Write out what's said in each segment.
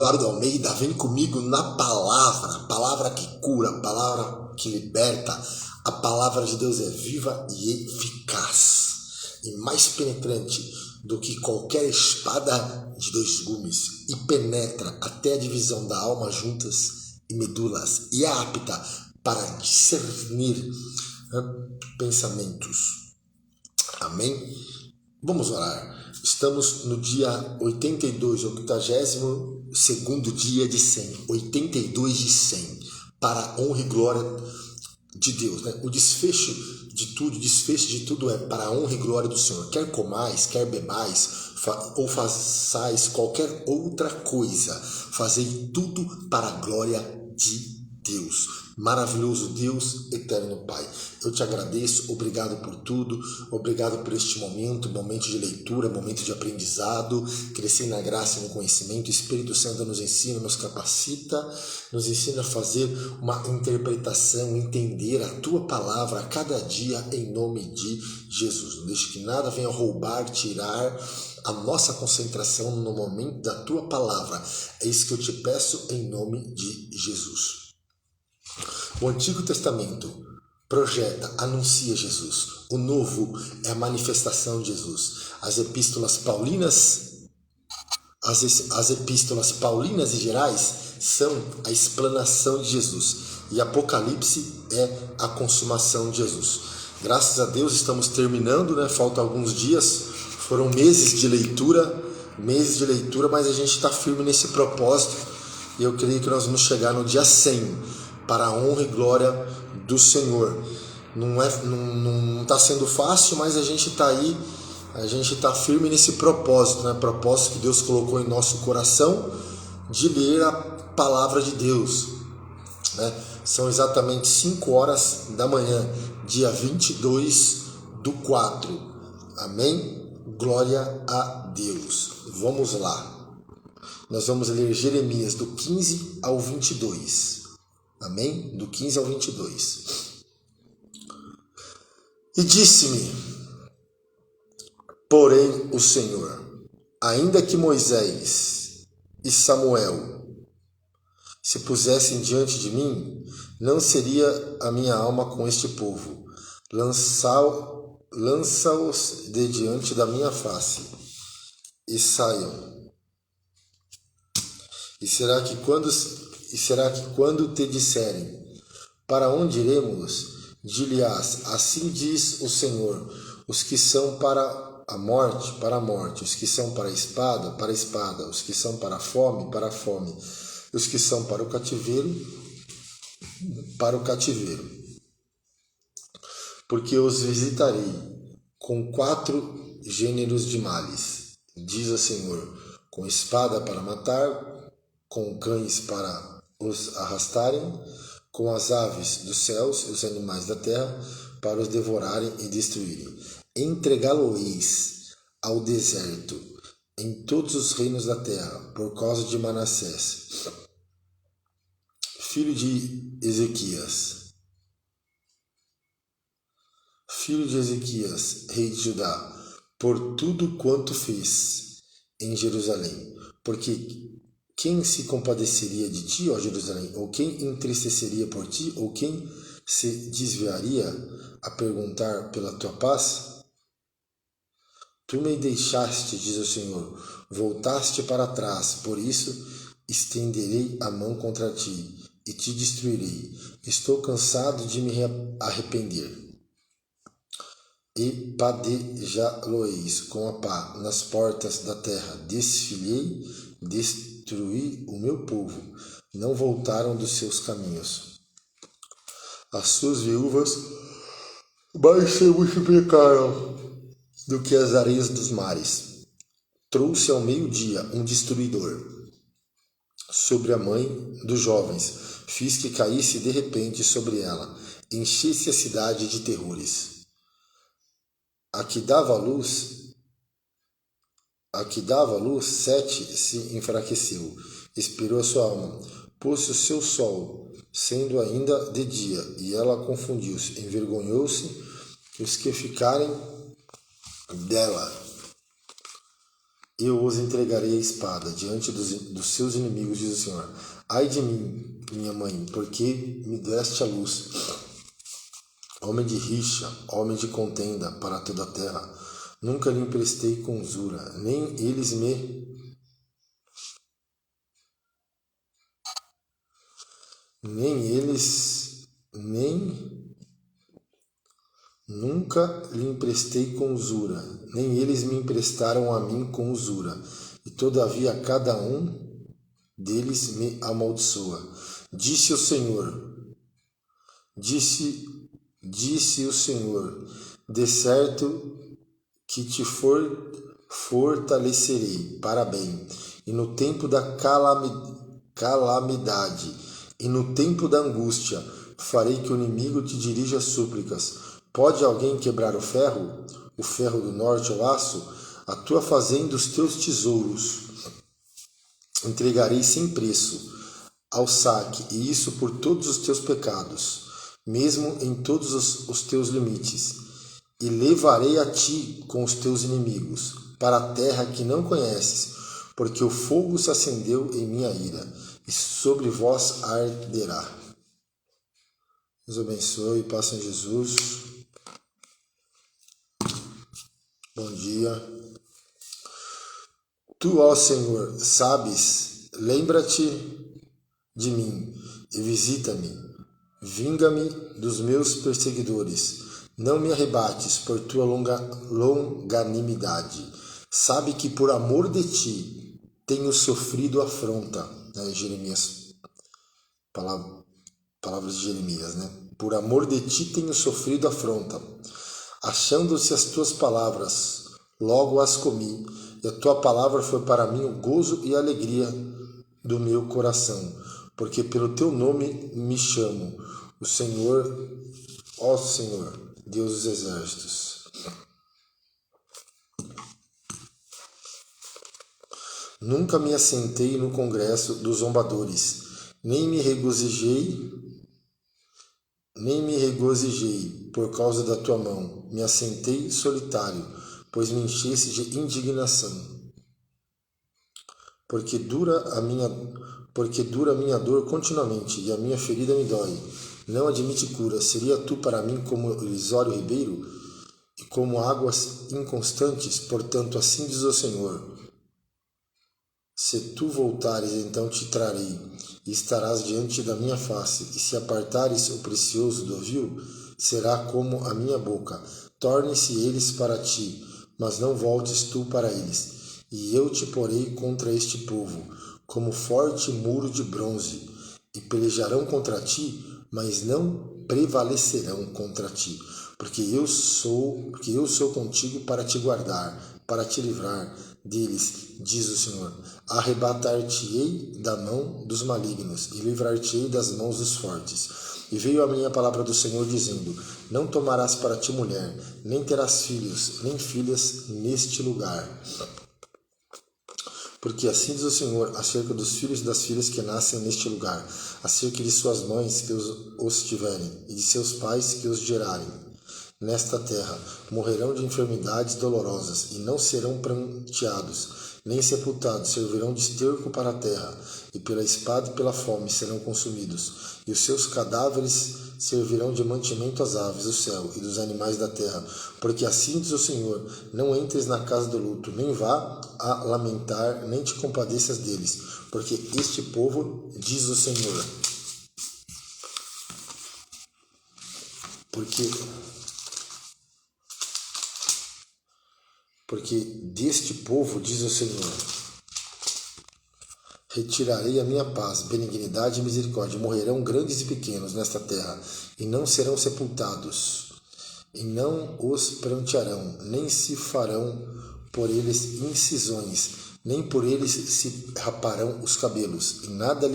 Eduardo Almeida, vem comigo na palavra, a palavra que cura, a palavra que liberta. A palavra de Deus é viva e eficaz e mais penetrante do que qualquer espada de dois gumes e penetra até a divisão da alma, juntas e medulas, e é apta para discernir pensamentos. Amém? Vamos orar. Estamos no dia 82, 82º dia de 100, 82 de 100, para a honra e glória de Deus, né? O desfecho de tudo é para a honra e glória do Senhor. Quer comais, quer bebais, ou façais qualquer outra coisa, fazei tudo para a glória de Deus. Maravilhoso Deus, eterno Pai, eu te agradeço, obrigado por tudo, obrigado por este momento de leitura, momento de aprendizado, crescer na graça e no conhecimento. O Espírito Santo nos ensina, nos capacita, nos ensina a fazer uma interpretação, entender a Tua palavra a cada dia, em nome de Jesus. Não deixe que nada venha roubar, tirar a nossa concentração no momento da Tua palavra. É isso que eu te peço, em nome de Jesus. O Antigo Testamento projeta, anuncia Jesus. O Novo é a manifestação de Jesus. As epístolas paulinas e gerais são a explanação de Jesus. E Apocalipse é a consumação de Jesus. Graças a Deus estamos terminando, né? Faltam alguns dias. Foram meses de leitura, mas a gente está firme nesse propósito. E eu creio que nós vamos chegar no dia 100. Para a honra e glória do Senhor. Não está sendo fácil, mas a gente está aí, a gente está firme nesse propósito, né? Propósito que Deus colocou em nosso coração de ler a palavra de Deus, né? São exatamente 5 horas da manhã, dia 22/4. Amém? Glória a Deus. Vamos lá. Nós vamos ler Jeremias do 15 ao 22. Amém? Do 15 ao 22. E disse-me, porém, o Senhor, ainda que Moisés e Samuel se pusessem diante de mim, não seria a minha alma com este povo. Lança-os de diante da minha face e saiam. E será que quando te disserem, para onde iremos? Dir-lhe-ás, assim diz o Senhor, os que são para a morte, os que são para a espada, os que são para a fome, os que são para o cativeiro. Porque os visitarei com 4 gêneros de males, diz o Senhor, com espada para matar, com cães para os arrastarem, com as aves dos céus e os animais da terra, para os devorarem e destruírem. Entregá-lo-eis ao deserto, em todos os reinos da terra, por causa de Manassés, filho de Ezequias, rei de Judá, por tudo quanto fez em Jerusalém. Porque quem se compadeceria de ti, ó Jerusalém? Ou quem entristeceria por ti? Ou quem se desviaria a perguntar pela tua paz? Tu me deixaste, diz o Senhor, voltaste para trás, por isso estenderei a mão contra ti e te destruirei. Estou cansado de me arrepender. E padejá-lo-eis com a pá nas portas da terra. Destruí o meu povo, não voltaram dos seus caminhos. As suas viúvas mais se multiplicaram do que as areias dos mares. Trouxe ao meio-dia um destruidor sobre a mãe dos jovens, fiz que caísse de repente sobre ela, enchesse a cidade de terrores. A que dava luz, 7 se enfraqueceu, expirou a sua alma, pôs o seu sol, sendo ainda de dia, e ela confundiu-se, envergonhou-se os que ficarem dela. eu os entregarei à espada diante dos seus inimigos, diz o Senhor. Ai de mim, minha mãe, porque me deste a luz. Homem de rixa, homem de contenda para toda a terra. Nunca lhe emprestei com usura, nem eles nunca lhe emprestei com usura, nem eles me emprestaram a mim com usura. E todavia cada um deles me amaldiçoa. Disse o Senhor, disse o Senhor, de certo que te fortalecerei para bem, e no tempo da calamidade, e no tempo da angústia, farei que o inimigo te dirija súplicas. Pode alguém quebrar o ferro do norte ao aço? A tua fazenda, os teus tesouros, entregarei sem preço ao saque, e isso por todos os teus pecados, mesmo em todos os teus limites. E levarei a ti com os teus inimigos, para a terra que não conheces, porque o fogo se acendeu em minha ira, e sobre vós arderá. Deus abençoe, paz em Jesus. Bom dia. Tu, ó Senhor, sabes, lembra-te de mim e visita-me. Vinga-me dos meus perseguidores. Não me arrebates por tua longanimidade. Sabe que por amor de ti tenho sofrido afronta. Jeremias, palavras de Jeremias, Por amor de ti tenho sofrido afronta. Achando-se as tuas palavras, logo as comi, e a tua palavra foi para mim o gozo e a alegria do meu coração, porque pelo teu nome me chamo, o Senhor, ó Senhor, Deus dos exércitos. Nunca me assentei no congresso dos zombadores, nem me regozijei por causa da tua mão. Me assentei solitário, pois me enchesse de indignação. Porque dura a minha dor continuamente, e a minha ferida me dói. Não admite cura. Seria tu para mim como irisório ribeiro, e como águas inconstantes? Portanto, assim diz o Senhor: se tu voltares, então te trarei, e estarás diante da minha face. E se apartares o precioso do vil, será como a minha boca. Torne-se eles para ti, mas não voltes tu para eles. E eu te porei contra este povo, como forte muro de bronze, e pelejarão contra ti, mas não prevalecerão contra ti, porque eu sou contigo para te guardar, para te livrar deles, diz o Senhor. Arrebatar-te-ei da mão dos malignos, e livrar-te-ei das mãos dos fortes. E veio a minha palavra do Senhor, dizendo: não tomarás para ti mulher, nem terás filhos, nem filhas neste lugar. Porque assim diz o Senhor acerca dos filhos e das filhas que nascem neste lugar, acerca de suas mães que os tiverem, e de seus pais que os gerarem. Nesta terra morrerão de enfermidades dolorosas, e não serão pranteados, nem sepultados, servirão de esterco para a terra, e pela espada e pela fome serão consumidos, e os seus cadáveres servirão de mantimento às aves do céu e dos animais da terra. Porque assim diz o Senhor: não entres na casa do luto, nem vá a lamentar, nem te compadeças deles, porque este povo, diz o Senhor, porque deste povo, diz o Senhor, retirarei a minha paz, benignidade e misericórdia. Morrerão grandes e pequenos nesta terra, e não serão sepultados, e não os prantearão, nem se farão por eles incisões, nem por eles se raparão os cabelos, e nada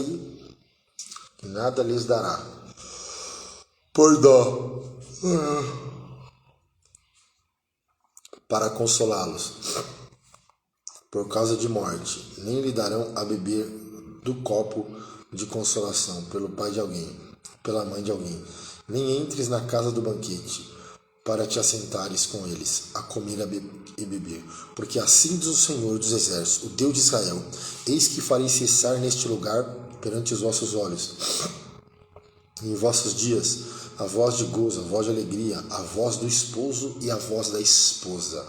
lhes dará por dó para consolá-los por causa de morte, nem lhe darão a beber do copo de consolação pelo pai de alguém, pela mãe de alguém. Nem entres na casa do banquete, para te assentares com eles, a comer e beber. Porque assim diz o Senhor dos Exércitos, o Deus de Israel: eis que farei cessar neste lugar perante os vossos olhos, em vossos dias, a voz de gozo, a voz de alegria, a voz do esposo e a voz da esposa.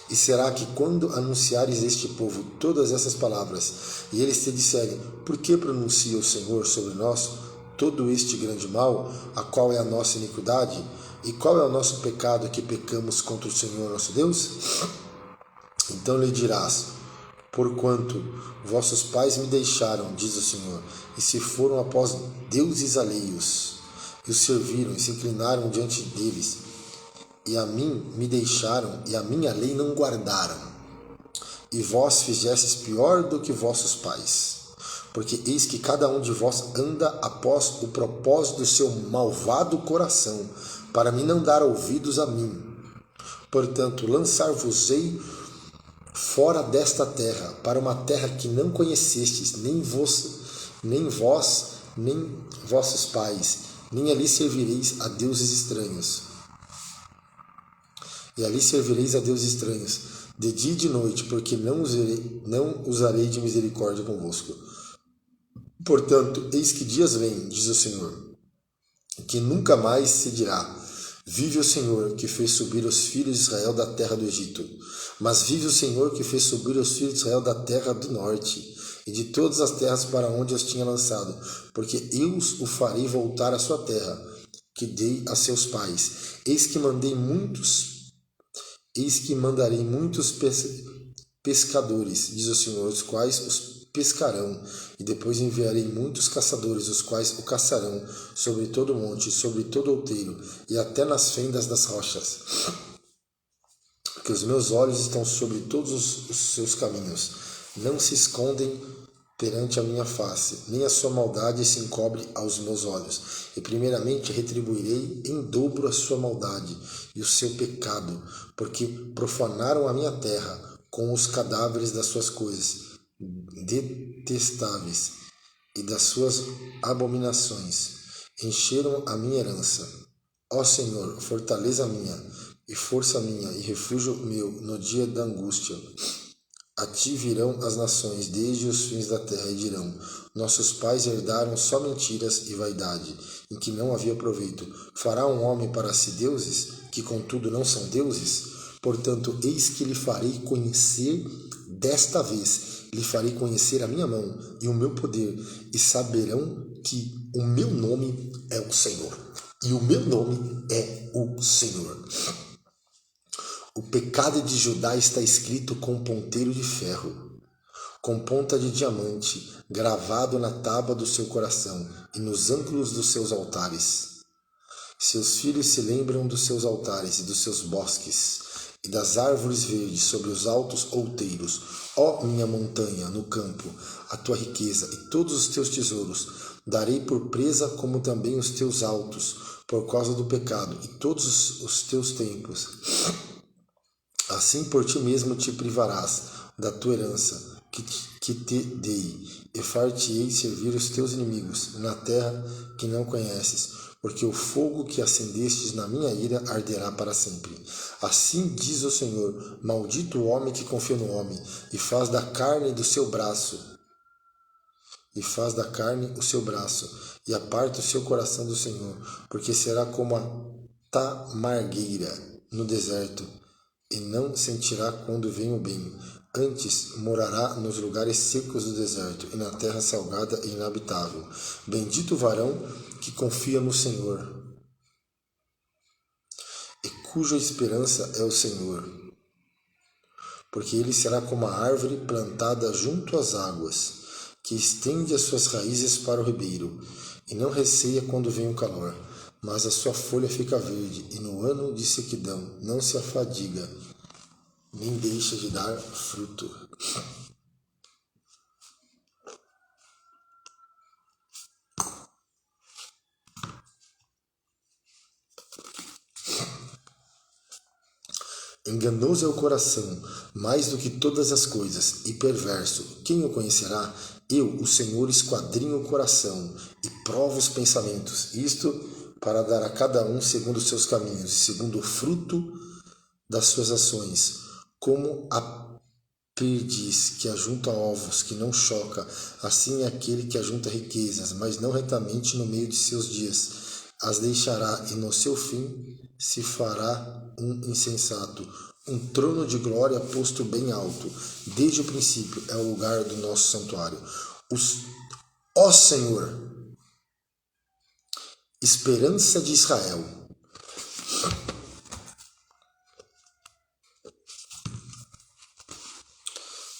E será que quando anunciares este povo todas essas palavras, e eles te disserem: por que pronuncia o Senhor sobre nós todo este grande mal, a qual é a nossa iniquidade, e qual é o nosso pecado que pecamos contra o Senhor nosso Deus? Então lhe dirás: porquanto vossos pais me deixaram, diz o Senhor, e se foram após deuses alheios, e os serviram e se inclinaram diante deles, e a mim me deixaram, e a minha lei não guardaram. E vós fizestes pior do que vossos pais, porque eis que cada um de vós anda após o propósito do seu malvado coração, para me não dar ouvidos a mim. Portanto, lançar-vos-ei fora desta terra, para uma terra que não conhecestes, nem vós, nem vossos pais, nem ali servireis a deuses estranhos. E ali servireis a deuses estranhos, de dia e de noite, porque não usarei de misericórdia convosco. Portanto, eis que dias vêm, diz o Senhor, que nunca mais se dirá: vive o Senhor, que fez subir os filhos de Israel da terra do Egito. Mas vive o Senhor, que fez subir os filhos de Israel da terra do norte, e de todas as terras para onde os tinha lançado, porque eu o farei voltar à sua terra, que dei a seus pais. Eis que mandarei muitos pescadores, diz o Senhor, os quais os pescarão, e depois enviarei muitos caçadores, os quais o caçarão sobre todo o monte, sobre todo o outeiro, e até nas fendas das rochas. Porque os meus olhos estão sobre todos os seus caminhos, não se escondem perante a minha face, nem a sua maldade se encobre aos meus olhos. E primeiramente retribuirei em dobro a sua maldade e o seu pecado, porque profanaram a minha terra com os cadáveres das suas coisas detestáveis e das suas abominações. Encheram a minha herança. Ó Senhor, fortaleza minha, e força minha, e refúgio meu no dia da angústia. A ti virão as nações desde os fins da terra e dirão: nossos pais herdaram só mentiras e vaidade, em que não havia proveito. Fará um homem para si deuses, que contudo não são deuses? Portanto, eis que lhe farei conhecer desta vez, lhe farei conhecer a minha mão e o meu poder, e saberão que o meu nome é o Senhor. E o meu nome é o Senhor. O pecado de Judá está escrito com ponteiro de ferro, com ponta de diamante, gravado na tábua do seu coração e nos ângulos dos seus altares. Seus filhos se lembram dos seus altares e dos seus bosques, e das árvores verdes sobre os altos outeiros. Ó minha montanha no campo, a tua riqueza e todos os teus tesouros darei por presa, como também os teus altos, por causa do pecado, e todos os teus templos. Assim por ti mesmo te privarás da tua herança que te dei, e far-te-ei servir os teus inimigos na terra que não conheces, porque o fogo que acendestes na minha ira arderá para sempre. Assim diz o Senhor: maldito o homem que confia no homem, e faz da carne o seu braço, e aparta o seu coração do Senhor, porque será como a tamargueira no deserto, e não sentirá quando vem o bem. Antes morará nos lugares secos do deserto, e na terra salgada e inabitável. Bendito o varão que confia no Senhor, e cuja esperança é o Senhor. Porque ele será como a árvore plantada junto às águas, que estende as suas raízes para o ribeiro, e não receia quando vem o calor, mas a sua folha fica verde, e no ano de sequidão não se afadiga, nem deixa de dar fruto. Enganoso é o coração, mais do que todas as coisas, e perverso. Quem o conhecerá? Eu, o Senhor, esquadrinho o coração e provo os pensamentos. Isto para dar a cada um segundo os seus caminhos e segundo o fruto das suas ações, como a perdiz que ajunta ovos, que não choca, assim é aquele que ajunta riquezas, mas não retamente no meio de seus dias. As deixará, e no seu fim se fará um insensato. Um trono de glória posto bem alto, desde o princípio é o lugar do nosso santuário. Ó Senhor, esperança de Israel,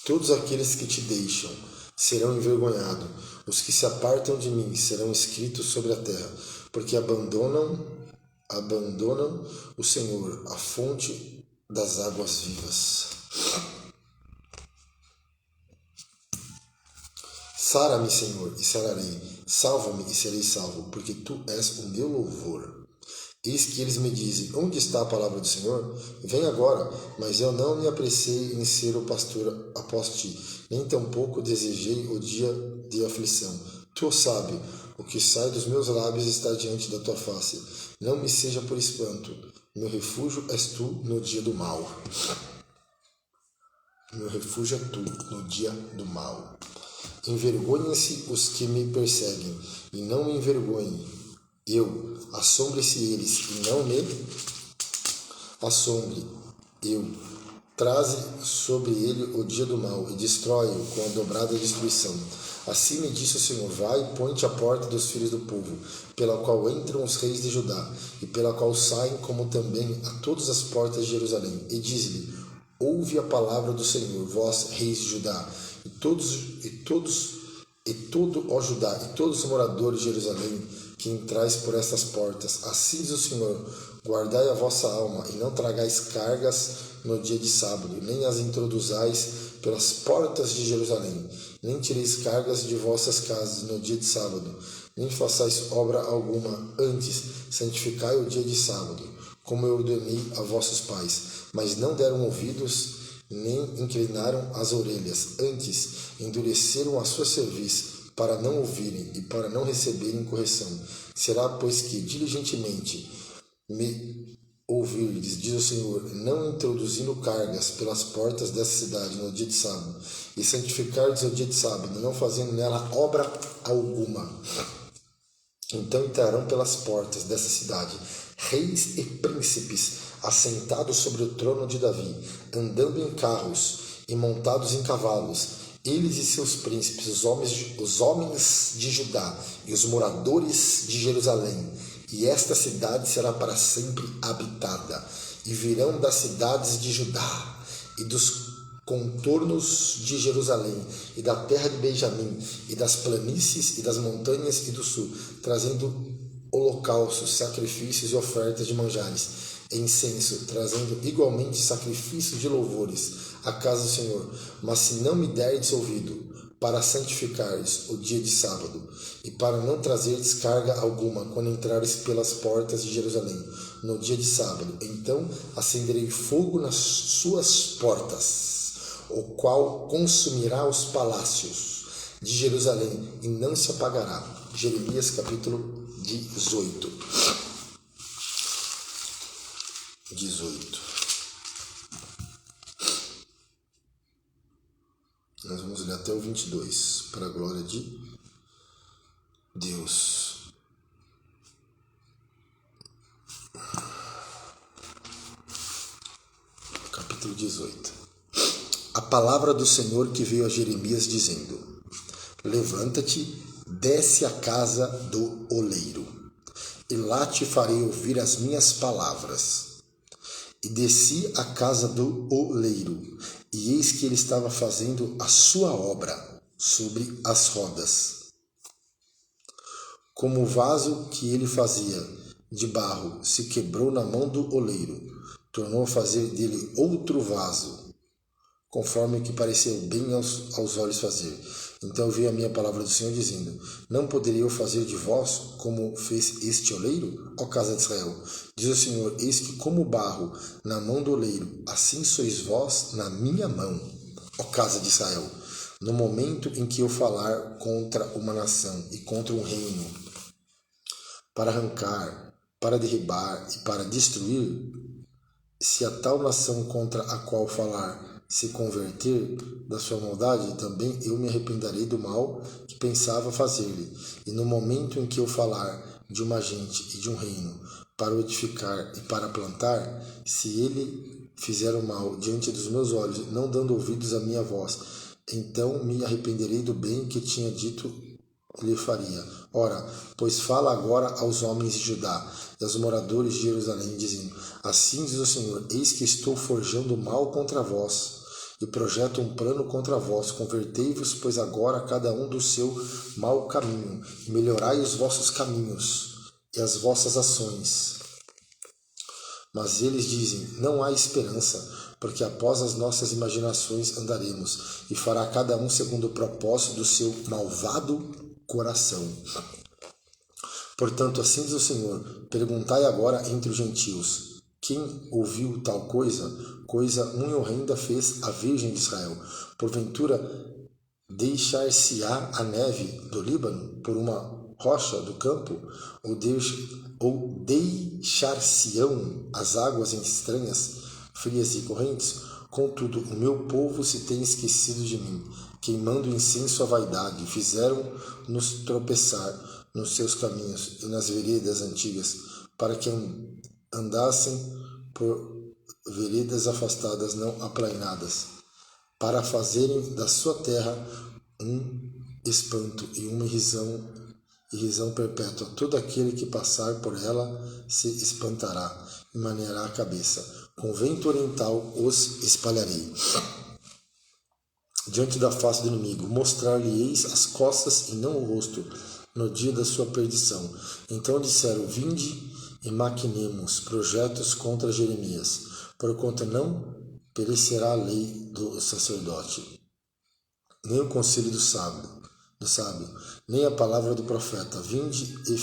todos aqueles que te deixam serão envergonhados, os que se apartam de mim serão escritos sobre a terra, porque abandonam o Senhor, a fonte das águas vivas. Sara-me, Senhor, e sararei, salva-me e serei salvo, porque tu és o meu louvor. Eis que eles me dizem, onde está a palavra do Senhor? Vem agora, mas eu não me apressei em ser o pastor após ti, nem tampouco desejei o dia de aflição. Tu sabe, o que sai dos meus lábios está diante da tua face. Não me seja por espanto, meu refúgio és tu no dia do mal. Meu refúgio é tu no dia do mal. Envergonhem-se os que me perseguem, e não me envergonhem. Eu, assombre-se eles, e não me assombre. Eu, traze sobre ele o dia do mal, e destrói-o com a dobrada destruição. Assim me disse o Senhor, vai e põe-te à porta dos filhos do povo, pela qual entram os reis de Judá, e pela qual saem, como também a todas as portas de Jerusalém. E diz-lhe, ouve a palavra do Senhor, vós, reis de Judá, e todo, ó Judá, e todos os moradores de Jerusalém, que entrais por estas portas. Assim diz o Senhor, guardai a vossa alma, e não tragais cargas no dia de sábado, nem as introduzais pelas portas de Jerusalém, nem tireis cargas de vossas casas no dia de sábado, nem façais obra alguma, antes santificai o dia de sábado, como eu ordenei a vossos pais. Mas não deram ouvidos, nem inclinaram as orelhas, antes endureceram a sua cerviz, para não ouvirem e para não receberem correção. Será, pois, que diligentemente me ouvirdes, diz o Senhor, não introduzindo cargas pelas portas dessa cidade no dia de sábado, e santificardes o dia de sábado, não fazendo nela obra alguma. Então entrarão pelas portas dessa cidade reis e príncipes, assentados sobre o trono de Davi, andando em carros e montados em cavalos, eles e seus príncipes, os homens de Judá e os moradores de Jerusalém. E esta cidade será para sempre habitada. E virão das cidades de Judá e dos contornos de Jerusalém e da terra de Benjamim e das planícies e das montanhas e do sul, trazendo holocaustos, sacrifícios e ofertas de manjares, e incenso, trazendo igualmente sacrifícios de louvores à casa do Senhor. Mas se não me derdes ouvido, para santificares o dia de sábado, e para não trazerdes carga alguma quando entrares pelas portas de Jerusalém no dia de sábado, então acenderei fogo nas suas portas, o qual consumirá os palácios de Jerusalém e não se apagará. Jeremias capítulo 18. Nós vamos ler até o 22, para a glória de Deus. Capítulo 18. A palavra do Senhor que veio a Jeremias dizendo: levanta-te, desce à casa do oleiro, e lá te farei ouvir as minhas palavras. E desci à casa do oleiro, e eis que ele estava fazendo a sua obra sobre as rodas. Como o vaso que ele fazia de barro se quebrou na mão do oleiro, tornou a fazer dele outro vaso, conforme o que pareceu bem aos olhos fazer. Então veio a minha palavra do Senhor dizendo: não poderia eu fazer de vós como fez este oleiro, ó casa de Israel? Diz o Senhor: eis que como barro na mão do oleiro, assim sois vós na minha mão, ó casa de Israel. No momento em que eu falar contra uma nação e contra um reino, para arrancar para derribar e para destruir? Se a tal nação contra a qual falar se converter da sua maldade, também eu me arrependerei do mal que pensava fazer-lhe. E no momento em que eu falar de uma gente e de um reino para o edificar e para plantar, se ele fizer o mal diante dos meus olhos, não dando ouvidos à minha voz, então me arrependerei do bem que tinha dito lhe faria. Ora, pois fala agora aos homens de Judá e aos moradores de Jerusalém, dizendo: assim diz o Senhor, eis que estou forjando mal contra vós, e projeto um plano contra vós. Convertei-vos, pois agora cada um do seu mau caminho, e melhorai os vossos caminhos e as vossas ações. Mas eles dizem: não há esperança, porque após as nossas imaginações andaremos, e fará cada um segundo o propósito do seu malvado coração. Portanto, assim diz o Senhor: perguntai agora entre os gentios: quem ouviu tal coisa? Coisa muito horrenda fez a Virgem de Israel. Porventura, deixar-se-á a neve do Líbano por uma rocha do campo? Ou deixar-se-ão as águas estranhas, frias e correntes? Contudo, o meu povo se tem esquecido de mim, queimando incenso à vaidade, fizeram-nos tropeçar nos seus caminhos e nas veredas antigas, para que andassem por veredas afastadas, não aplainadas, para fazerem da sua terra um espanto e uma risão perpétua. Todo aquele que passar por ela se espantará e maneará a cabeça. Com vento oriental os espalharei diante da face do inimigo. Mostrar-lhe-eis as costas e não o rosto, no dia da sua perdição. Então disseram: vinde e maquinemos projetos contra Jeremias, porquanto não perecerá a lei do sacerdote, nem o conselho do sábio, nem a palavra do profeta. Vinde e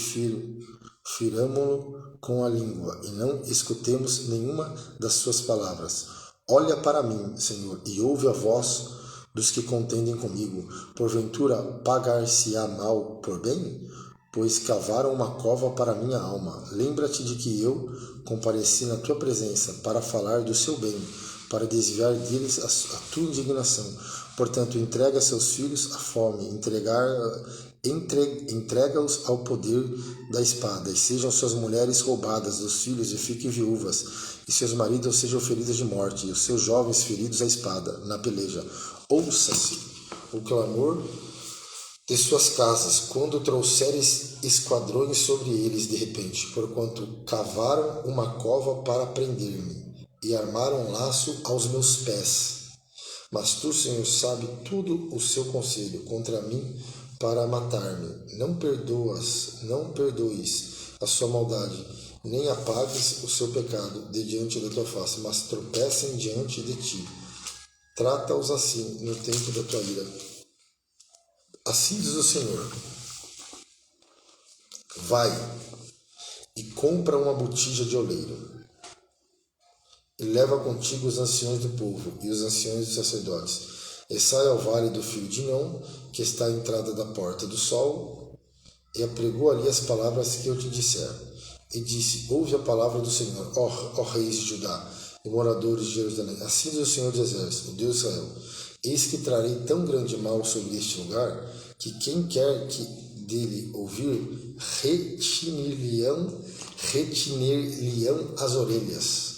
firamo-lo com a língua, e não escutemos nenhuma das suas palavras. Olha para mim, Senhor, e ouve a voz dos que contendem comigo. Porventura pagar-se-á mal por bem? Pois cavaram uma cova para minha alma. Lembra-te de que eu compareci na tua presença para falar do seu bem, para desviar deles a tua indignação. Portanto, entrega seus filhos à fome, entrega-os ao poder da espada, e sejam suas mulheres roubadas dos filhos e fiquem viúvas, e seus maridos sejam feridos de morte, e os seus jovens feridos à espada, na peleja. Ouça-se o clamor de suas casas, quando trouxeres esquadrões sobre eles de repente, porquanto cavaram uma cova para prender-me, e armaram um laço aos meus pés. Mas tu, Senhor, sabe tudo o seu conselho contra mim para matar-me. Não perdoes a sua maldade, nem apagues o seu pecado de diante da tua face, mas tropecem diante de ti. Trata-os assim no tempo da tua ira. Assim diz o Senhor: vai e compra uma botija de oleiro, e leva contigo os anciões do povo e os anciões dos sacerdotes, e sai ao vale do fio de Inom, que está à entrada da porta do sol, e apregou ali as palavras que eu te disser. E disse: ouve a palavra do Senhor, ó reis de Judá e moradores de Jerusalém. Assim diz o Senhor dos Exércitos, o Deus de Israel: eis que trarei tão grande mal sobre este lugar, que quem quer que dele ouvir, retinir-lhe-ão as orelhas.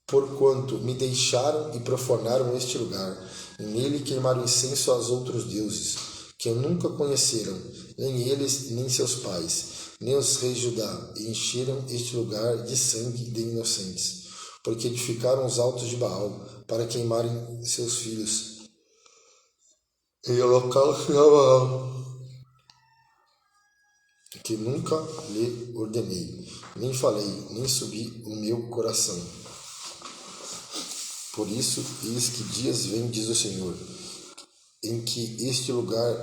Porquanto me deixaram e profanaram este lugar, e nele queimaram incenso aos outros deuses, que nunca conheceram, nem eles, nem seus pais, nem os reis de Judá, e encheram este lugar de sangue de inocentes, porque edificaram os altos de Baal, para queimarem seus filhos em holocausto a Baal, que nunca lhe ordenei, nem falei, nem subi o meu coração. Por isso, eis que dias vêm, diz o Senhor, em que este lugar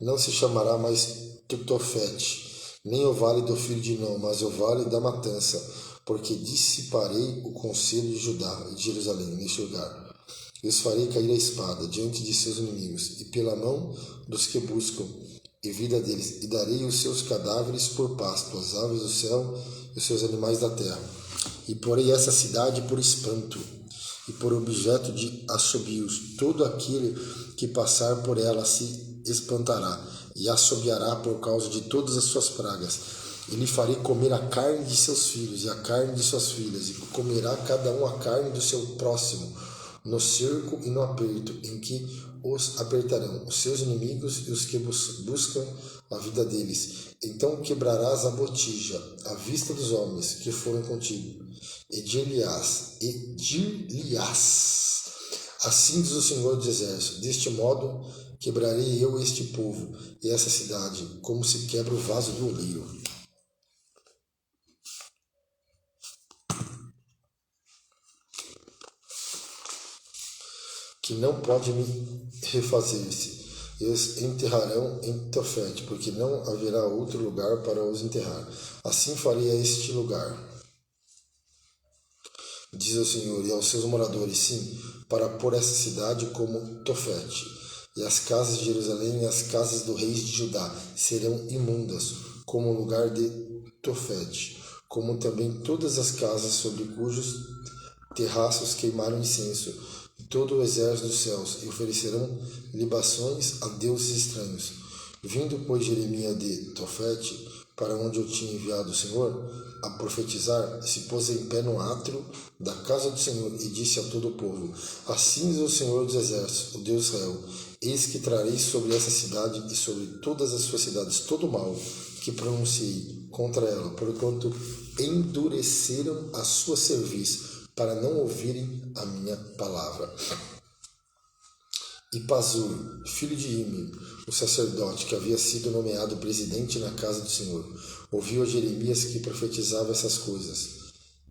não se chamará mais Tofete, nem o vale do filho de Inom, mas o vale da matança, porque dissiparei o conselho de Judá e de Jerusalém neste lugar. E os farei cair a espada diante de seus inimigos, e pela mão dos que buscam, e vida deles, e darei os seus cadáveres por pasto, as aves do céu e os seus animais da terra. E porei essa cidade por espanto e por objeto de assobios. Todo aquele que passar por ela se espantará e assobiará por causa de todas as suas pragas. E lhe farei comer a carne de seus filhos e a carne de suas filhas, e comerá cada um a carne do seu próximo, no cerco e no aperto, em que os apertarão, os seus inimigos e os que buscam a vida deles. Então quebrarás a botija à vista dos homens que foram contigo. E dir-lhe-ás, assim diz o Senhor dos Exércitos, deste modo quebrarei eu este povo e essa cidade, como se quebra o vaso do oleiro. Que não pode me refazer-se, e os enterrarão em Tofete, porque não haverá outro lugar para os enterrar. Assim farei a este lugar, diz o Senhor, e aos seus moradores, sim, para pôr essa cidade como Tofete. E as casas de Jerusalém e as casas do rei de Judá serão imundas, como o lugar de Tofete, como também todas as casas sobre cujos terraços queimaram incenso, e todo o exército dos céus, e oferecerão libações a deuses estranhos. Vindo, pois, Jeremias de Tofete, para onde eu tinha enviado o Senhor, a profetizar, se pôs em pé no átrio da casa do Senhor, e disse a todo o povo: Assim diz o Senhor dos Exércitos, o Deus de Israel: Eis que trarei sobre essa cidade e sobre todas as suas cidades todo o mal que pronunciei contra ela, porquanto endureceram a sua cerviz, para não ouvirem a minha palavra. E Pazur, filho de Immer, o sacerdote, que havia sido nomeado presidente na casa do Senhor, ouviu a Jeremias que profetizava essas coisas.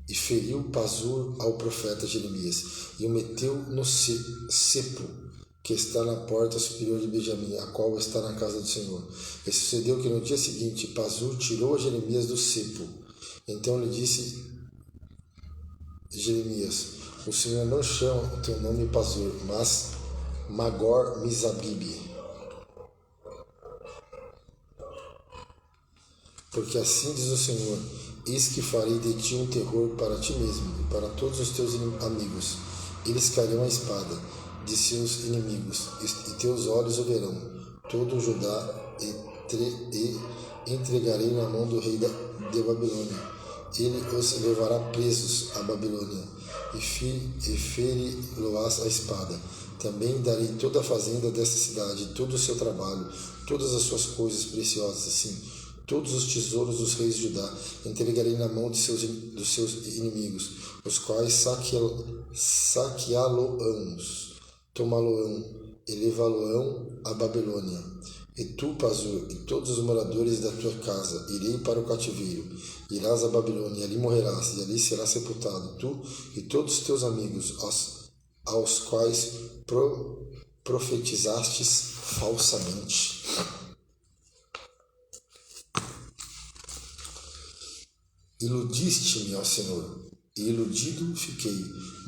E feriu Pazur ao profeta Jeremias, e o meteu no cepo, que está na porta superior de Benjamim, a qual está na casa do Senhor. E sucedeu que no dia seguinte Pazur tirou a Jeremias do cepo. Então lhe disse Jeremias: O Senhor não chama o teu nome Pazur, mas Magor Misabibe, porque assim diz o Senhor: Eis que farei de ti um terror para ti mesmo e para todos os teus amigos. Eles cairão a espada de seus inimigos, e teus olhos o verão. Todo o Judá e entregarei na mão do rei de Babilônia. Ele os levará presos à Babilônia, e feri-lo-ás a espada. Também darei toda a fazenda desta cidade, todo o seu trabalho, todas as suas coisas preciosas, assim, todos os tesouros dos reis de Judá, entregarei na mão dos seus inimigos, os quais saqueá-lo-ão, tomá-lo-ão e levá-lo-ão à Babilônia. E tu, Pazur, e todos os moradores da tua casa, irei para o cativeiro. Irás à Babilônia, e ali morrerás, e ali serás sepultado, tu e todos os teus amigos, aos quais profetizastes falsamente. Iludiste-me, ó Senhor, e iludido fiquei,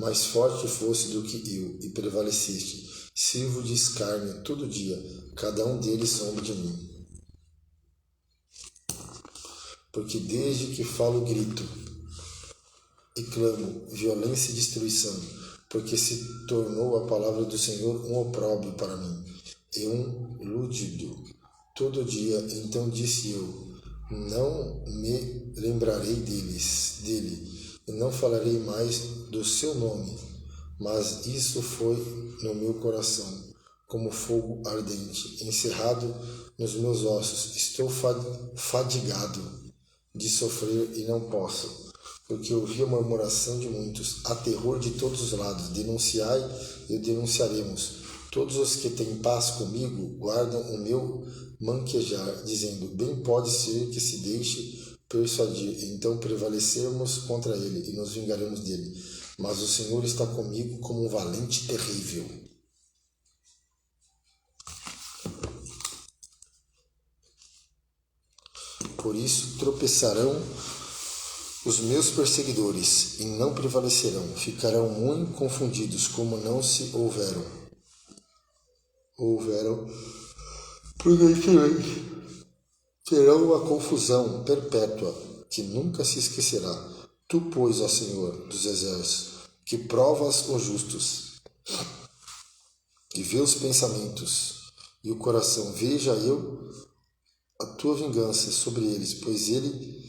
mais forte fosse do que eu, e prevaleceste. Sirvo de escárnio todo dia, cada um deles zomba de mim. Porque desde que falo grito e clamo violência e destruição, porque se tornou a palavra do Senhor um opróbrio para mim, e um lúdido todo dia. Então disse eu: não me lembrarei dele, e não falarei mais do seu nome. Mas isso foi no meu coração, como fogo ardente, encerrado nos meus ossos. Estou fadigado de sofrer e não posso, porque ouvi a murmuração de muitos, há terror de todos os lados. Denunciai e denunciaremos. Todos os que têm paz comigo guardam o meu manquejar, dizendo: bem pode ser que se deixe persuadir, então prevalecermos contra ele e nos vingaremos dele. Mas o Senhor está comigo como um valente terrível. Por isso tropeçarão os meus perseguidores e não prevalecerão. Ficarão muito confundidos, como não se houveram prudentemente terão uma confusão perpétua que nunca se esquecerá. Tu, pois, ó Senhor dos exércitos, que provas os justos e vê os pensamentos e o coração, veja eu a tua vingança sobre eles, pois ele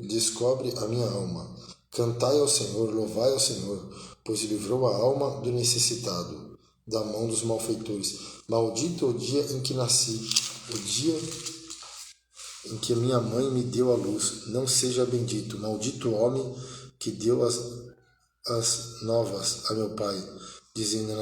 descobre a minha alma. Cantai ao Senhor, louvai ao Senhor, pois livrou a alma do necessitado da mão dos malfeitores. Maldito o dia em que nasci, o dia em que minha mãe me deu à luz. Não seja bendito. Maldito o homem que deu as novas a meu pai, dizendo: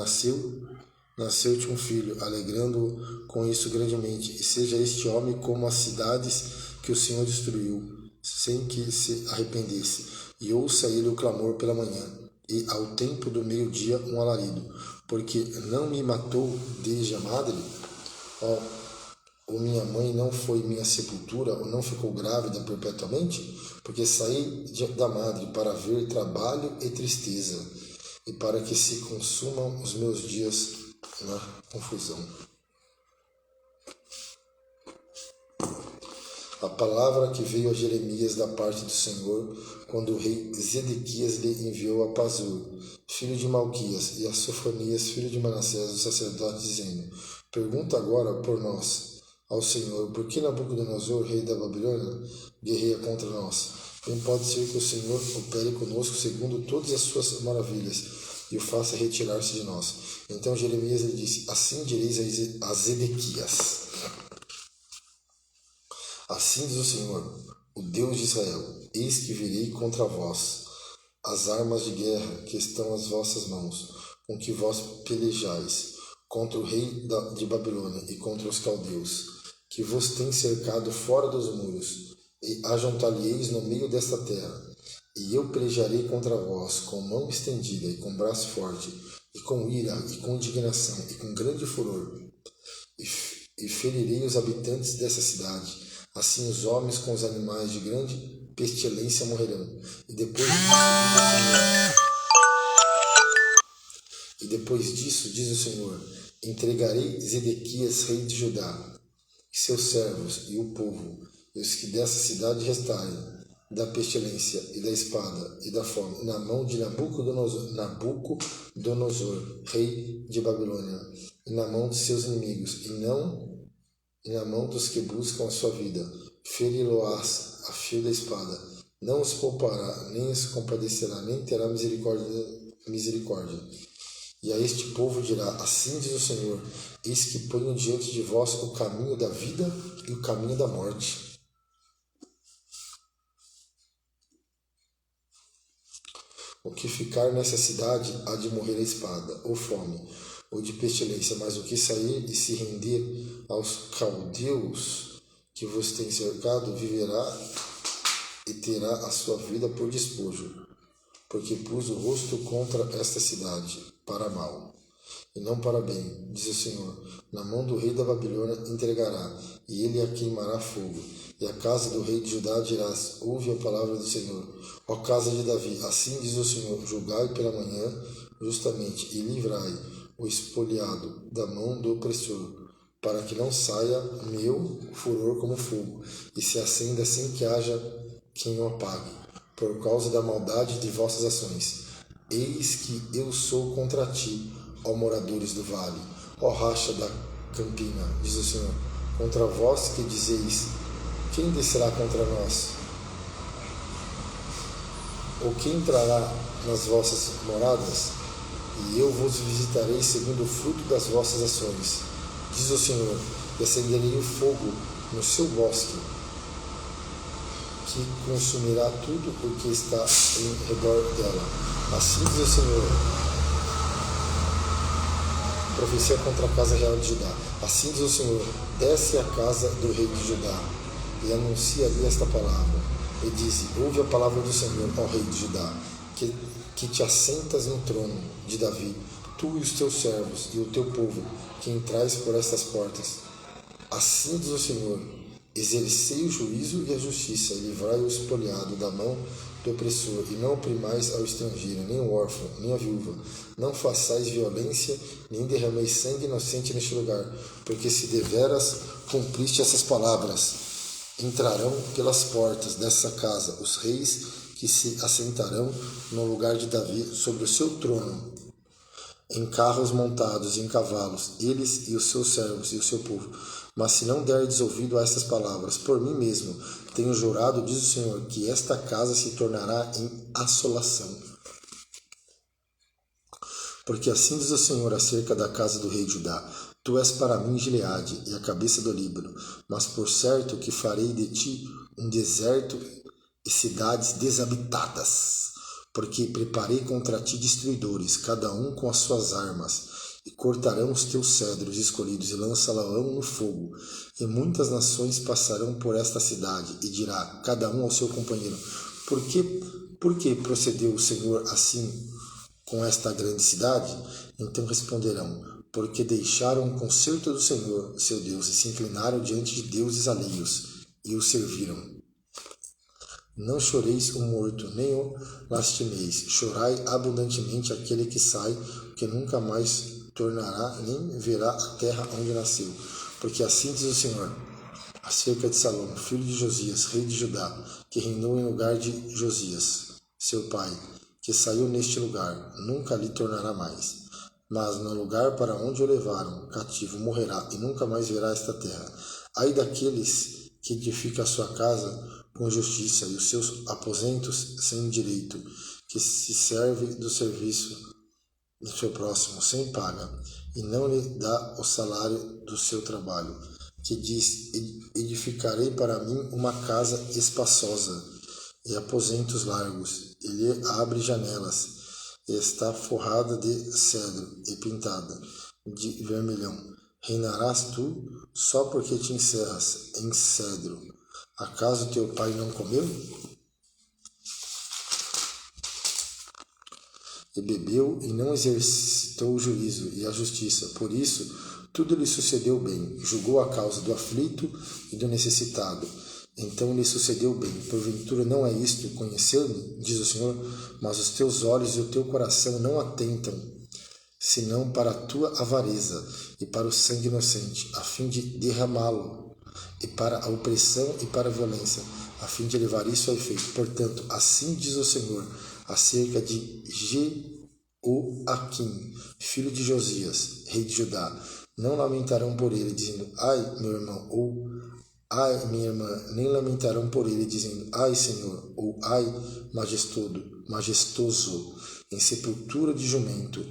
nasceu-te um filho, alegrando-o com isso grandemente. E seja este homem como as cidades que o Senhor destruiu, sem que se arrependesse. E ouça ele o clamor pela manhã, e ao tempo do meio-dia um alarido, porque não me matou desde a madre? Ou minha mãe não foi minha sepultura, ou não ficou grávida perpetuamente? Porque saí da madre para ver trabalho e tristeza, e para que se consumam os meus dias na confusão. A palavra que veio a Jeremias da parte do Senhor, quando o rei Zedequias lhe enviou a Pazur, filho de Malquias, e a Sofonias, filho de Manassés, o sacerdote, dizendo: pergunta agora por nós ao Senhor, por que Nabucodonosor, rei da Babilônia, guerreia contra nós? Bem pode ser que o Senhor opere conosco segundo todas as suas maravilhas, e o faça retirar-se de nós. Então Jeremias lhe disse: assim direis a Zedequias: assim diz o Senhor, o Deus de Israel: eis que virei contra vós as armas de guerra que estão às vossas mãos, com que vós pelejais, contra o rei de Babilônia e contra os caldeus, que vos têm cercado fora dos muros, e ajuntar-lhe-eis no meio desta terra. E eu pelejarei contra vós com mão estendida e com braço forte, e com ira, e com indignação, e com grande furor, e ferirei os habitantes dessa cidade. Assim os homens com os animais de grande pestilência morrerão. E depois disso, diz o Senhor, entregarei Zedequias, rei de Judá, e seus servos, e o povo, e os que dessa cidade restarem, da pestilência, e da espada, e da fome, na mão de Nabucodonosor, rei de Babilônia, e na mão de seus inimigos, e na mão dos que buscam a sua vida. Feri-lo-ás a fio da espada. Não os poupará, nem os compadecerá, nem terá misericórdia. E a este povo dirá: assim diz o Senhor, eis que ponho diante de vós o caminho da vida e o caminho da morte. O que ficar nessa cidade há de morrer a espada, ou fome, ou de pestilência, mas o que sair e se render aos caldeus que vos têm cercado, viverá e terá a sua vida por despojo, porque pus o rosto contra esta cidade, para mal, e não para bem, diz o Senhor. Na mão do rei da Babilônia entregará, e ele a queimará fogo. E a casa do rei de Judá dirás: ouve a palavra do Senhor. Ó casa de Davi, assim diz o Senhor: julgai pela manhã justamente, e livrai o espoliado da mão do opressor, para que não saia meu furor como fogo, e se acenda sem que haja quem o apague, por causa da maldade de vossas ações. Eis que eu sou contra ti, ó moradores do vale, ó racha da campina, diz o Senhor, contra vós que dizeis: quem descerá contra nós? Ou quem entrará nas vossas moradas? E eu vos visitarei segundo o fruto das vossas ações, diz o Senhor, e acenderei o fogo no seu bosque, que consumirá tudo o que está em redor dela. Assim diz o Senhor. Profecia contra a casa real de Judá. Assim diz o Senhor: desce à casa do rei de Judá, e anuncia ali esta palavra, e diz: ouve a palavra do Senhor, ó rei de Judá, que te assentas no trono de Davi, tu e os teus servos, e o teu povo, que entrais por estas portas. Assim diz o Senhor: Exercei o juízo e a justiça, e livrai o espoliado da mão do opressor, e não oprimais ao estrangeiro, nem o órfão, nem a viúva. Não façais violência, nem derrameis sangue inocente neste lugar, porque se deveras cumpriste essas palavras, entrarão pelas portas dessa casa os reis que se assentarão no lugar de Davi sobre o seu trono, em carros montados em cavalos, eles e os seus servos e o seu povo. Mas se não derdes ouvido a estas palavras, por mim mesmo tenho jurado, diz o Senhor, que esta casa se tornará em assolação. Porque assim diz o Senhor acerca da casa do rei de Judá: Tu és para mim Gileade e a cabeça do Líbano, mas por certo que farei de ti um deserto e cidades desabitadas. Porque preparei contra ti destruidores, cada um com as suas armas, e cortarão os teus cedros escolhidos e lançá-los no fogo. E muitas nações passarão por esta cidade, e dirá cada um ao seu companheiro: Por que procedeu o Senhor assim com esta grande cidade? Então responderão: porque deixaram o conserto do Senhor, seu Deus, e se inclinaram diante de deuses alheios, e o serviram. Não choreis o morto, nem o lastimeis. Chorai abundantemente aquele que sai, que nunca mais tornará, nem verá a terra onde nasceu. Porque assim diz o Senhor acerca de Salom, filho de Josias, rei de Judá, que reinou em lugar de Josias, seu pai, que saiu neste lugar, nunca lhe tornará mais. Mas no lugar para onde o levaram cativo morrerá, e nunca mais verá esta terra. Ai daqueles que edificam a sua casa com justiça e os seus aposentos sem direito, que se serve do serviço do seu próximo sem paga, e não lhe dá o salário do seu trabalho, que diz: edificarei para mim uma casa espaçosa e aposentos largos, e lhe abre janelas, e está forrada de cedro e pintada de vermelhão. Reinarás tu só porque te encerras em cedro. Acaso teu pai não comeu? E bebeu e não exercitou o juízo e a justiça. Por isso, tudo lhe sucedeu bem. Julgou a causa do aflito e do necessitado. Então lhe sucedeu bem. Porventura não é isto conhecer-me, diz o Senhor, mas os teus olhos e o teu coração não atentam, senão para a tua avareza e para o sangue inocente, a fim de derramá-lo, e para a opressão e para a violência, a fim de levar isso a efeito. Portanto, assim diz o Senhor acerca de Jeoaquim, filho de Josias, rei de Judá: não lamentarão por ele, dizendo: ai, meu irmão, ou ai, minha irmã, nem lamentarão por ele, dizendo: ai, Senhor, ou ai, majestoso. Em sepultura de jumento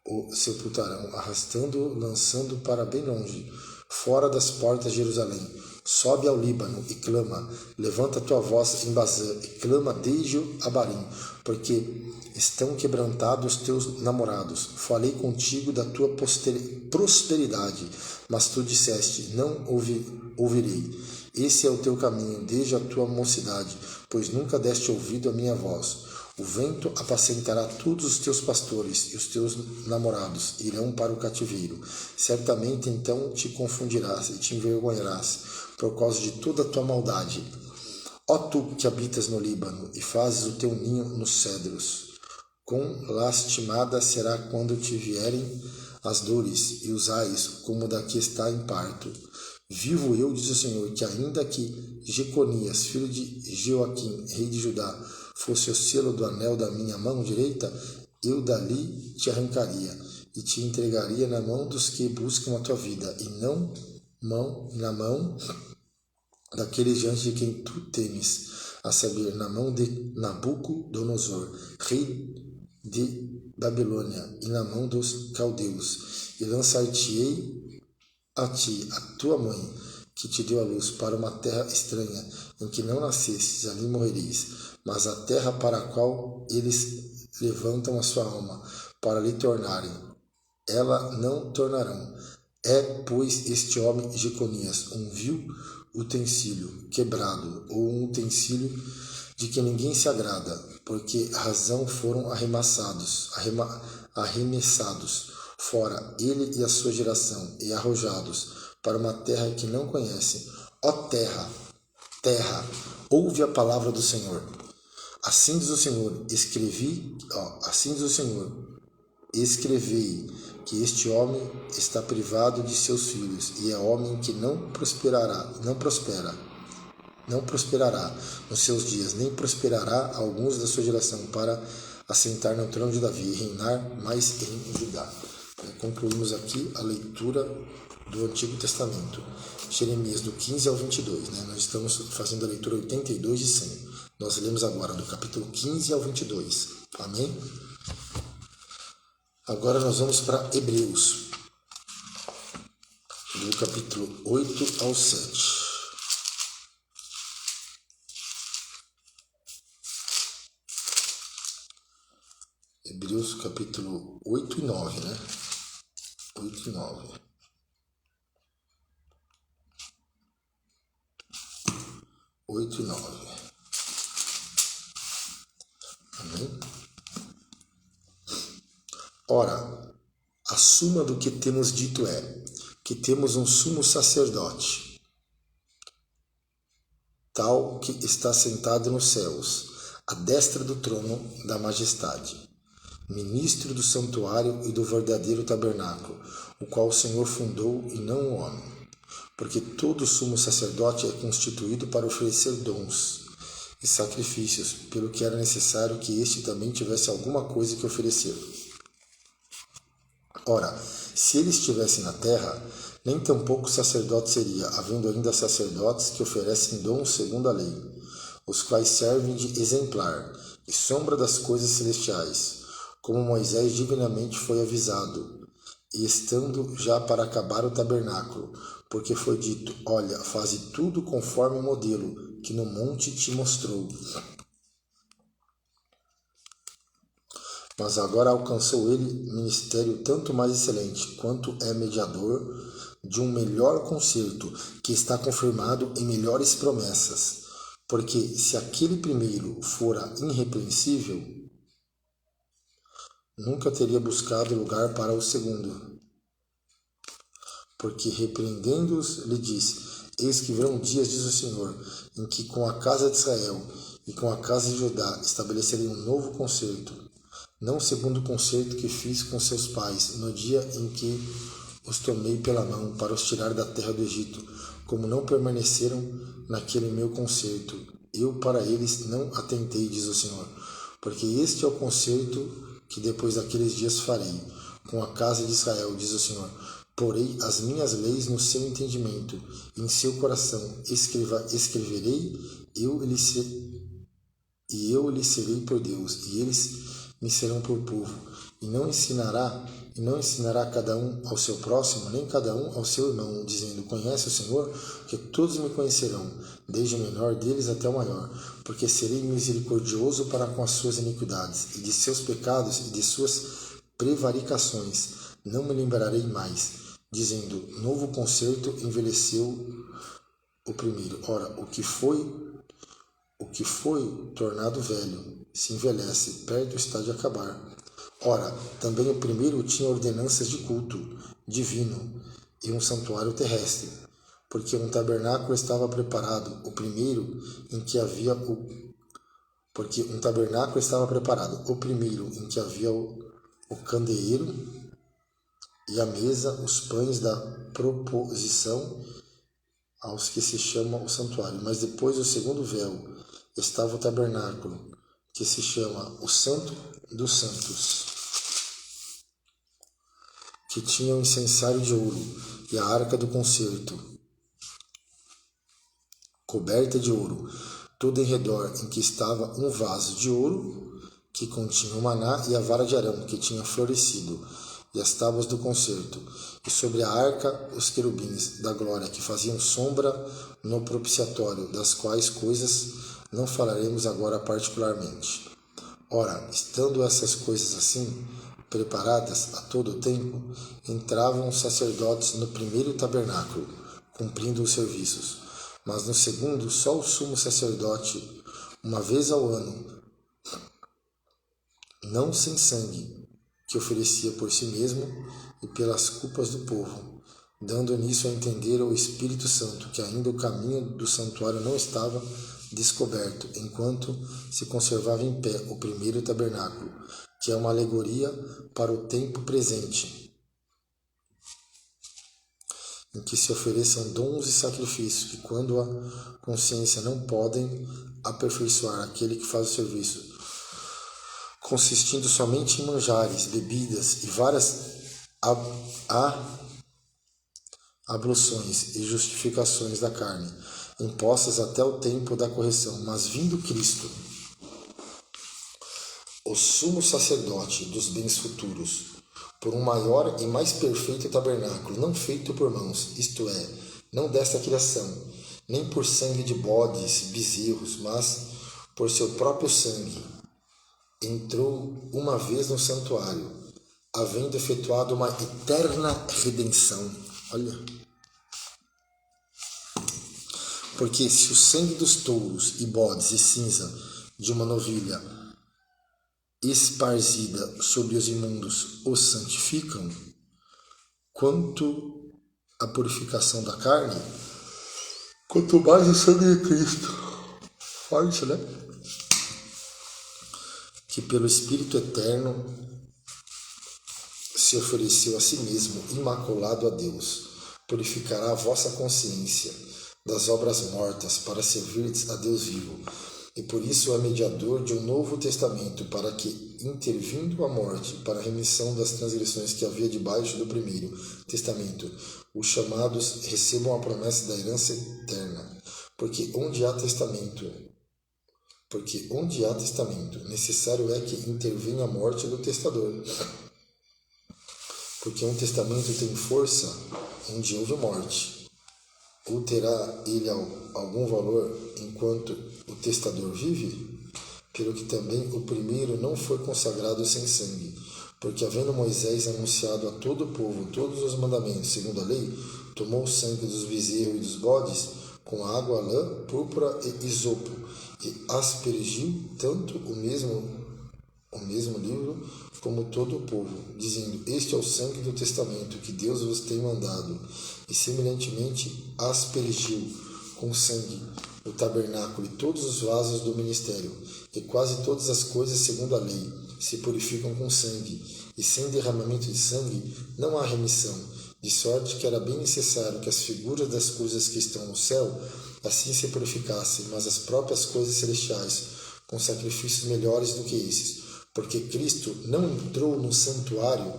o sepultarão, arrastando-o, lançando para bem longe, fora das portas de Jerusalém. Sobe ao Líbano e clama, levanta tua voz em Bazã e clama desde o Abarim, porque estão quebrantados os teus namorados. Falei contigo da tua prosperidade, mas tu disseste: não ouvirei. Esse é o teu caminho desde a tua mocidade, pois nunca deste ouvido à minha voz. O vento apacentará todos os teus pastores, e os teus namorados irão para o cativeiro. Certamente então te confundirás e te envergonharás por causa de toda a tua maldade. Ó tu que habitas no Líbano e fazes o teu ninho nos cedros, quão lastimada será quando te vierem as dores e os ais como da que está em parto. Vivo eu, diz o Senhor, que ainda que Jeconias, filho de Jeoaquim, rei de Judá, fosse o selo do anel da minha mão direita, eu dali te arrancaria e te entregaria na mão dos que buscam a tua vida, e não na mão daqueles diante de quem tu temes, a saber, na mão de Nabucodonosor, rei de Babilônia, e na mão dos caldeus, e lançar-te-ei a ti, a tua mãe, que te deu a luz, para uma terra estranha, em que não nascestes, ali morrereis. Mas a terra para a qual eles levantam a sua alma, para lhe tornarem, ela não tornarão. É, pois, este homem Jeconias um vil utensílio quebrado, ou um utensílio de que ninguém se agrada, porque razão foram arremessados fora ele e a sua geração, e arrojados para uma terra que não conhece, Ó terra, terra, ouve a palavra do Senhor. Assim diz o Senhor, assim diz o Senhor, escrevei que este homem está privado de seus filhos e é homem que não prosperará nos seus dias, nem prosperará alguns da sua geração para assentar no trono de Davi e reinar mais em Judá. Concluímos aqui a leitura do Antigo Testamento, Jeremias do 15 ao 22. Nós estamos fazendo a leitura 82 de 100. Nós lemos agora do capítulo 15 ao 22. Amém? Agora nós vamos para Hebreus, do capítulo 8 ao 7. Hebreus capítulo 8 e 9, 8 e 9. 8 e 9. Amém? Ora, a suma do que temos dito é que temos um sumo sacerdote, tal que está sentado nos céus, à destra do trono da majestade, ministro do santuário e do verdadeiro tabernáculo, o qual o Senhor fundou e não o homem. Porque todo sumo sacerdote é constituído para oferecer dons e sacrifícios, pelo que era necessário que este também tivesse alguma coisa que oferecer. Ora, se ele estivesse na terra, nem tampouco sacerdote seria, havendo ainda sacerdotes que oferecem dons segundo a lei, os quais servem de exemplar e sombra das coisas celestiais, como Moisés divinamente foi avisado, e estando já para acabar o tabernáculo, porque foi dito, olha, faze tudo conforme o modelo que no monte te mostrou. Mas agora alcançou ele ministério tanto mais excelente, quanto é mediador de um melhor concerto, que está confirmado em melhores promessas. Porque se aquele primeiro fora irrepreensível, nunca teria buscado lugar para o segundo. Porque repreendendo-os, lhe diz, eis que virão dias, diz o Senhor, em que com a casa de Israel e com a casa de Judá estabelecerei um novo concerto, não segundo o concerto que fiz com seus pais, no dia em que os tomei pela mão para os tirar da terra do Egito, como não permaneceram naquele meu concerto. Eu para eles não atentei, diz o Senhor, porque este é o concerto que depois daqueles dias farei com a casa de Israel, diz o Senhor. Porei as minhas leis no seu entendimento, em seu coração escreverei, eu lhes serei por Deus, e eles me serão por povo. E não ensinará cada um ao seu próximo, nem cada um ao seu irmão, dizendo, conhece o Senhor? Que todos me conhecerão, desde o menor deles até o maior, porque serei misericordioso para com as suas iniquidades, e de seus pecados e de suas prevaricações não me lembrarei mais, dizendo, novo concerto envelheceu o primeiro. Ora, o que foi tornado velho se envelhece, perto está de acabar. Ora, também o primeiro tinha ordenanças de culto divino e um santuário terrestre, porque um tabernáculo estava preparado, o primeiro em que havia o candeeiro e a mesa, os pães da proposição aos que se chama o santuário. Mas depois do segundo véu estava o tabernáculo, que se chama o Santo dos Santos, que tinha um incensário de ouro e a arca do concerto, coberta de ouro, todo em redor, em que estava um vaso de ouro que continha o maná e a vara de Arão, que tinha florescido, e as tábuas do concerto, e sobre a arca os querubins da glória, que faziam sombra no propiciatório, das quais coisas não falaremos agora particularmente. Ora, estando essas coisas assim, preparadas a todo o tempo, entravam os sacerdotes no primeiro tabernáculo, cumprindo os serviços, mas no segundo só o sumo sacerdote, uma vez ao ano, não sem sangue, que oferecia por si mesmo e pelas culpas do povo, dando nisso a entender ao Espírito Santo que ainda o caminho do santuário não estava descoberto, enquanto se conservava em pé o primeiro tabernáculo, que é uma alegoria para o tempo presente, em que se ofereçam dons e sacrifícios, que quando a consciência não podem aperfeiçoar aquele que faz o serviço, consistindo somente em manjares, bebidas e várias abluções e justificações da carne, impostas até o tempo da correção. Mas vindo Cristo, o sumo sacerdote dos bens futuros, por um maior e mais perfeito tabernáculo, não feito por mãos, isto é, não desta criação, nem por sangue de bodes, bezerros, mas por seu próprio sangue, entrou uma vez no santuário, havendo efetuado uma eterna redenção. Olha. Porque se o sangue dos touros e bodes e cinza de uma novilha esparzida sobre os imundos os santificam, quanto à purificação da carne, quanto mais o sangue de Cristo, forte, né? Que pelo Espírito Eterno se ofereceu a si mesmo, imaculado a Deus, purificará a vossa consciência das obras mortas para servirdes a Deus vivo. E por isso é mediador de um novo testamento, para que, intervindo a morte para a remissão das transgressões que havia debaixo do primeiro testamento, os chamados recebam a promessa da herança eterna. Porque onde há testamento, necessário é que intervenha a morte do testador. Porque um testamento tem força onde houve morte. Ou terá ele algum valor enquanto o testador vive? Pelo que também o primeiro não foi consagrado sem sangue. Porque havendo Moisés anunciado a todo o povo todos os mandamentos segundo a lei, tomou o sangue dos bezerros e dos bodes com água, lã, púrpura e isopo, e aspergiu tanto o mesmo livro como todo o povo, dizendo: este é o sangue do testamento que Deus vos tem mandado. E semelhantemente aspergiu com sangue o tabernáculo e todos os vasos do ministério. E quase todas as coisas segundo a lei se purificam com sangue, e sem derramamento de sangue não há remissão, de sorte que era bem necessário que as figuras das coisas que estão no céu assim se purificassem, mas as próprias coisas celestiais com sacrifícios melhores do que esses. Porque Cristo não entrou no santuário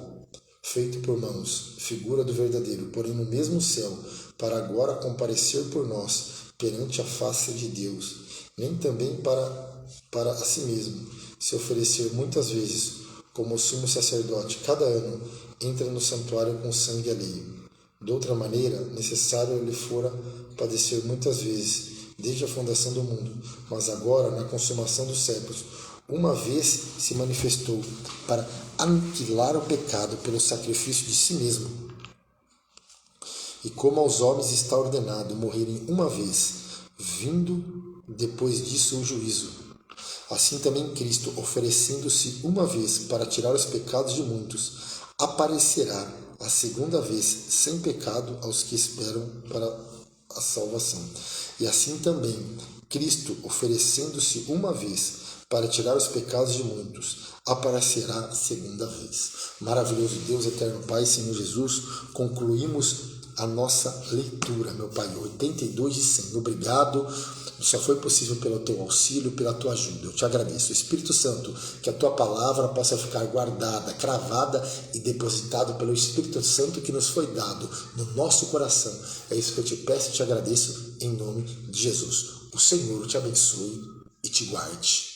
feito por mãos, figura do verdadeiro, porém no mesmo céu, para agora comparecer por nós perante a face de Deus, nem também para a si mesmo se oferecer muitas vezes, como o sumo sacerdote cada ano entra no santuário com sangue alheio. De outra maneira, necessário lhe fora padecer muitas vezes, desde a fundação do mundo, mas agora, na consumação dos séculos, uma vez se manifestou para aniquilar o pecado pelo sacrifício de si mesmo. E como aos homens está ordenado morrerem uma vez, vindo depois disso o juízo, assim também Cristo, oferecendo-se uma vez para tirar os pecados de muitos, aparecerá a segunda vez sem pecado aos que esperam para a salvação. E assim também Cristo, oferecendo-se uma vez para tirar os pecados de muitos, aparecerá a segunda vez. Maravilhoso Deus, eterno Pai, Senhor Jesus, concluímos a nossa leitura, meu Pai, 82 de 100. Obrigado, só foi possível pelo Teu auxílio, pela Tua ajuda. Eu te agradeço. Espírito Santo, que a Tua palavra possa ficar guardada, cravada e depositada pelo Espírito Santo que nos foi dado no nosso coração. É isso que eu te peço e te agradeço em nome de Jesus. O Senhor te abençoe e te guarde.